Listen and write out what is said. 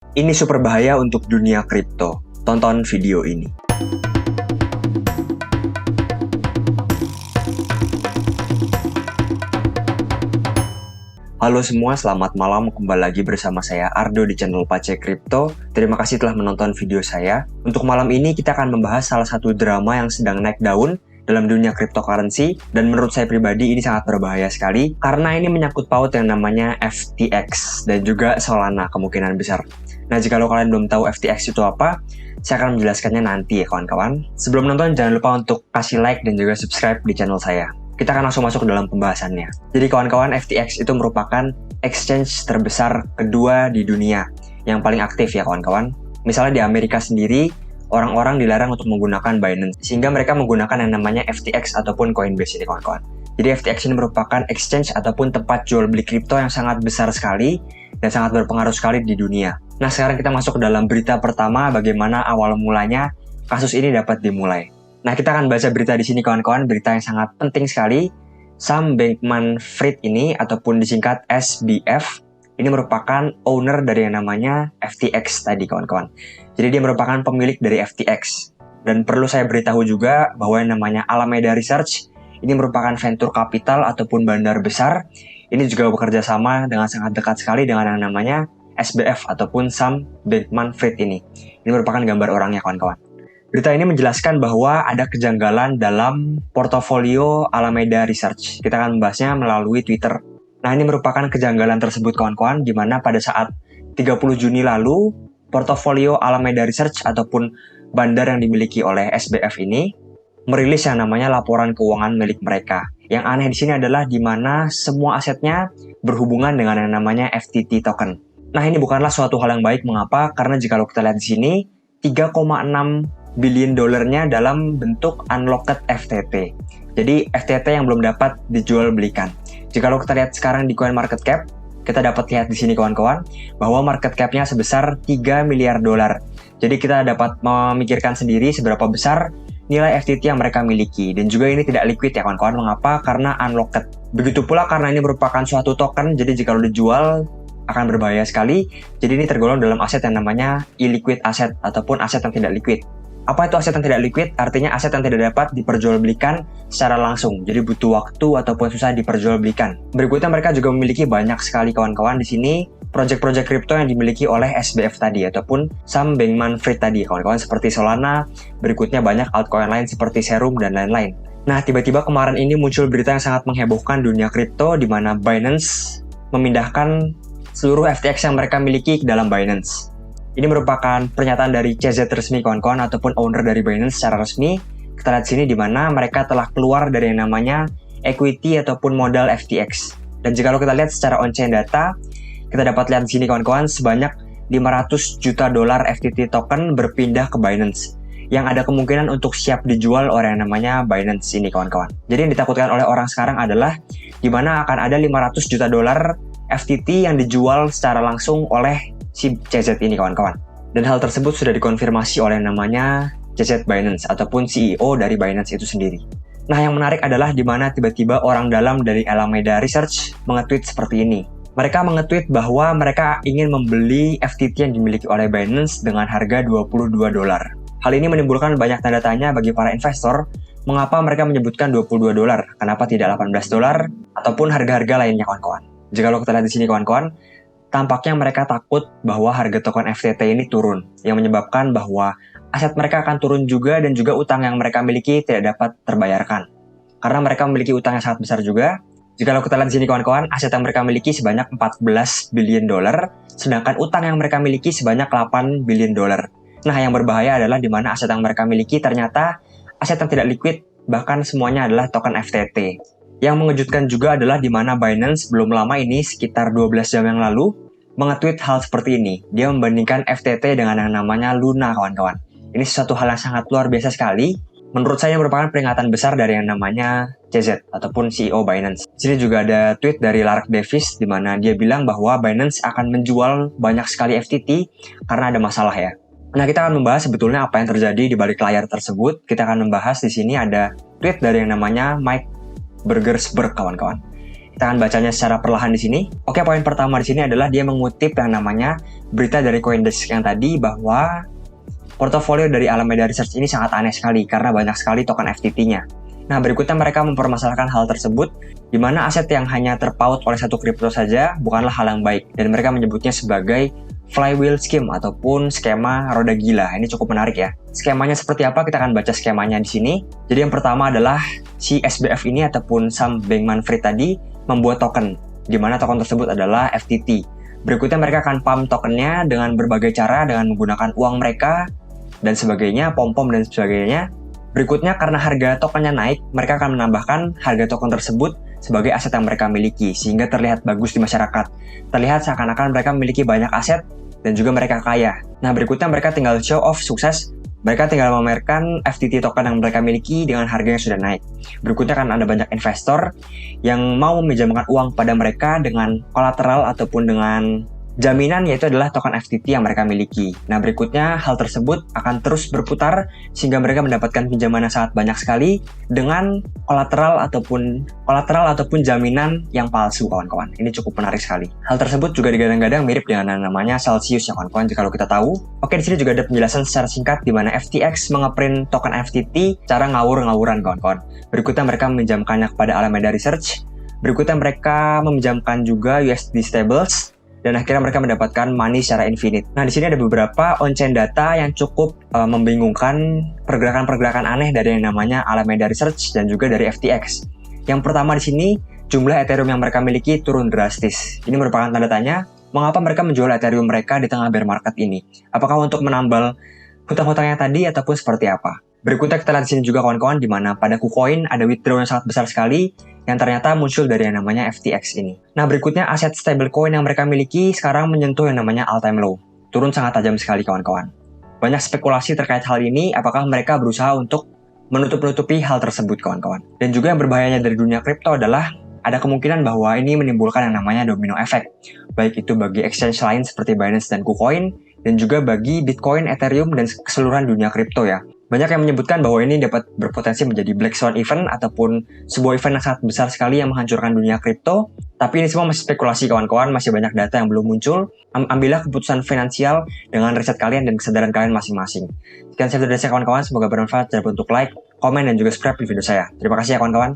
Ini super bahaya untuk dunia kripto. Tonton video ini. Halo semua, selamat malam. Kembali lagi bersama saya Ardo di channel Pace Crypto. Terima kasih telah menonton video saya. Untuk malam ini kita akan membahas salah satu drama yang sedang naik daun dalam dunia cryptocurrency, dan menurut saya pribadi ini sangat berbahaya sekali karena ini menyangkut paut yang namanya FTX dan juga Solana kemungkinan besar. Nah, jika kalian belum tahu FTX itu apa, saya akan menjelaskannya nanti ya kawan-kawan. Sebelum nonton jangan lupa untuk kasih like dan juga subscribe di channel saya. Kita akan langsung masuk ke dalam pembahasannya. Jadi kawan-kawan, FTX itu merupakan exchange terbesar kedua di dunia yang paling aktif ya kawan-kawan. Misalnya di Amerika sendiri, orang-orang dilarang untuk menggunakan Binance, sehingga mereka menggunakan yang namanya FTX ataupun Coinbase ini kawan-kawan. Jadi FTX ini merupakan exchange ataupun tempat jual beli kripto yang sangat besar sekali dan sangat berpengaruh sekali di dunia. Nah, sekarang kita masuk ke dalam berita pertama, bagaimana awal mulanya kasus ini dapat dimulai. Nah, kita akan baca berita di sini kawan-kawan, berita yang sangat penting sekali. Sam Bankman-Fried ini ataupun disingkat SBF, ini merupakan owner dari yang namanya FTX tadi kawan-kawan. Jadi dia merupakan pemilik dari FTX. Dan perlu saya beritahu juga bahwa yang namanya Alameda Research ini merupakan venture capital ataupun bandar besar. Ini juga bekerja sama dengan sangat dekat sekali dengan yang namanya SBF ataupun Sam Bankman-Fried ini. Ini merupakan gambar orangnya kawan-kawan. Berita ini menjelaskan bahwa ada kejanggalan dalam portofolio Alameda Research. Kita akan membahasnya melalui Twitter. Nah, ini merupakan kejanggalan tersebut kawan-kawan, di mana pada saat 30 Juni lalu, portofolio Alameda Research ataupun bandar yang dimiliki oleh SBF ini merilis yang namanya laporan keuangan milik mereka. Yang aneh di sini adalah di mana semua asetnya berhubungan dengan yang namanya FTT token. Nah, ini bukanlah suatu hal yang baik. Mengapa? Karena jika kita lihat di sini, 3,6 billion dolarnya dalam bentuk unlocked FTT. Jadi FTT yang belum dapat dijual belikan. Jika kita lihat sekarang di CoinMarketCap, kita dapat lihat di sini kawan-kawan bahwa market cap-nya sebesar 3 miliar dolar. Jadi kita dapat memikirkan sendiri seberapa besar nilai FTT yang mereka miliki. Dan juga ini tidak liquid ya kawan-kawan. Mengapa? Karena unlocked. Begitu pula karena ini merupakan suatu token, jadi jika dijual akan berbahaya sekali. Jadi ini tergolong dalam aset yang namanya illiquid asset ataupun aset yang tidak liquid. Apa itu aset yang tidak liquid? Artinya aset yang tidak dapat diperjualbelikan secara langsung. Jadi butuh waktu ataupun susah diperjualbelikan. Berikutnya mereka juga memiliki banyak sekali kawan-kawan di sini project-project kripto yang dimiliki oleh SBF tadi ataupun Sam Bankman-Fried tadi kawan-kawan, seperti Solana. Berikutnya banyak altcoin lain seperti Serum dan lain-lain. Nah, tiba-tiba kemarin ini muncul berita yang sangat menghebohkan dunia kripto di mana Binance memindahkan seluruh FTX yang mereka miliki ke dalam Binance. Ini merupakan pernyataan dari CZ resmi kawan-kawan ataupun owner dari Binance secara resmi. Kita lihat sini di mana mereka telah keluar dari yang namanya equity ataupun modal FTX. Dan jika kita lihat secara on-chain data, kita dapat lihat di sini kawan-kawan sebanyak 500 juta dolar FTT token berpindah ke Binance yang ada kemungkinan untuk siap dijual oleh yang namanya Binance ini kawan-kawan. Jadi yang ditakutkan oleh orang sekarang adalah di mana akan ada 500 juta dolar FTT yang dijual secara langsung oleh si CZ ini kawan-kawan. Dan hal tersebut sudah dikonfirmasi oleh namanya CZ Binance ataupun CEO dari Binance itu sendiri. Nah, yang menarik adalah di mana tiba-tiba orang dalam dari Alameda Research menge-tweet seperti ini. Mereka menge-tweet bahwa mereka ingin membeli FTT yang dimiliki oleh Binance dengan harga 22 dolar. Hal ini menimbulkan banyak tanda tanya bagi para investor, mengapa mereka menyebutkan 22 dolar, kenapa tidak 18 dolar ataupun harga-harga lainnya kawan-kawan. Jika kita lihat di sini kawan-kawan, tampaknya mereka takut bahwa harga token FTT ini turun, yang menyebabkan bahwa aset mereka akan turun juga dan juga utang yang mereka miliki tidak dapat terbayarkan. Karena mereka memiliki utang yang sangat besar juga. Jika kita lihat di sini kawan-kawan, aset yang mereka miliki sebanyak 14 billion dolar, sedangkan utang yang mereka miliki sebanyak 8 billion dolar. Nah, yang berbahaya adalah di mana aset yang mereka miliki ternyata aset yang tidak liquid, bahkan semuanya adalah token FTT. Yang mengejutkan juga adalah di mana Binance belum lama ini, sekitar 12 jam yang lalu, menge-tweet hal seperti ini. Dia membandingkan FTT dengan yang namanya Luna, kawan-kawan. Ini sesuatu hal yang sangat luar biasa sekali. Menurut saya merupakan peringatan besar dari yang namanya CZ ataupun CEO Binance. Di sini juga ada tweet dari Lark Davis di mana dia bilang bahwa Binance akan menjual banyak sekali FTT karena ada masalah ya. Nah, kita akan membahas sebetulnya apa yang terjadi di balik layar tersebut. Kita akan membahas di sini ada tweet dari yang namanya Mike Burgersberg kawan-kawan. Kita akan bacanya secara perlahan di sini. Oke, poin pertama di sini adalah dia mengutip yang namanya berita dari CoinDesk yang tadi bahwa portofolio dari Alameda Research ini sangat aneh sekali karena banyak sekali token FTT-nya. Nah, berikutnya mereka mempermasalahkan hal tersebut, di mana aset yang hanya terpaut oleh satu kripto saja bukanlah hal yang baik, dan mereka menyebutnya sebagai flywheel scheme ataupun skema roda gila. Ini cukup menarik ya. Skemanya seperti apa? Kita akan baca skemanya di sini. Jadi yang pertama adalah si SBF ini ataupun Sam Bankman-Fried tadi membuat token, di mana token tersebut adalah FTT. Berikutnya mereka akan pump tokennya dengan berbagai cara, dengan menggunakan uang mereka dan sebagainya, pom-pom dan sebagainya. Berikutnya, karena harga tokennya naik, mereka akan menambahkan harga token tersebut sebagai aset yang mereka miliki, sehingga terlihat bagus di masyarakat. Terlihat seakan-akan mereka memiliki banyak aset, dan juga mereka kaya. Nah, berikutnya mereka tinggal show off sukses. Mereka tinggal memamerkan FTT token yang mereka miliki dengan harga yang sudah naik. Berikutnya akan ada banyak investor yang mau meminjamkan uang pada mereka dengan kolateral ataupun dengan jaminan, yaitu adalah token FTT yang mereka miliki. Nah, berikutnya hal tersebut akan terus berputar sehingga mereka mendapatkan pinjaman yang sangat banyak sekali dengan kolateral ataupun jaminan yang palsu, kawan-kawan. Ini cukup menarik sekali. Hal tersebut juga digadang-gadang mirip dengan yang namanya Celsius ya, kawan-kawan, jika kita tahu. Oke, di sini juga ada penjelasan secara singkat di mana FTX mengeprint token FTT cara ngawur-ngawuran, kawan-kawan. Berikutnya mereka meminjamkannya kepada Alameda Research. Berikutnya mereka meminjamkan juga USD Stables. Dan akhirnya mereka mendapatkan money secara infinite. Nah, di sini ada beberapa on-chain data yang cukup membingungkan, pergerakan-pergerakan aneh dari yang namanya Alameda Research dan juga dari FTX. Yang pertama di sini, jumlah Ethereum yang mereka miliki turun drastis. Ini merupakan tanda tanya, mengapa mereka menjual Ethereum mereka di tengah bear market ini? Apakah untuk menambal hutang-hutangnya tadi ataupun seperti apa? Berikutnya kita lihat di sini juga, kawan-kawan, di mana pada KuCoin ada withdrawal yang sangat besar sekali yang ternyata muncul dari yang namanya FTX ini. Nah, berikutnya aset stablecoin yang mereka miliki sekarang menyentuh yang namanya all-time low. Turun sangat tajam sekali, kawan-kawan. Banyak spekulasi terkait hal ini, apakah mereka berusaha untuk menutup-nutupi hal tersebut, kawan-kawan. Dan juga yang berbahayanya dari dunia kripto adalah ada kemungkinan bahwa ini menimbulkan yang namanya domino effect, baik itu bagi exchange lain seperti Binance dan KuCoin, dan juga bagi Bitcoin, Ethereum, dan keseluruhan dunia kripto ya. Banyak yang menyebutkan bahwa ini dapat berpotensi menjadi Black Swan event ataupun sebuah event yang sangat besar sekali yang menghancurkan dunia kripto. Tapi ini semua masih spekulasi, kawan-kawan, masih banyak data yang belum muncul. Ambillah keputusan finansial dengan riset kalian dan kesadaran kalian masing-masing. Sekian saya, kawan-kawan, semoga bermanfaat. Jangan lupa untuk like, komen, dan juga subscribe di video saya. Terima kasih ya, kawan-kawan.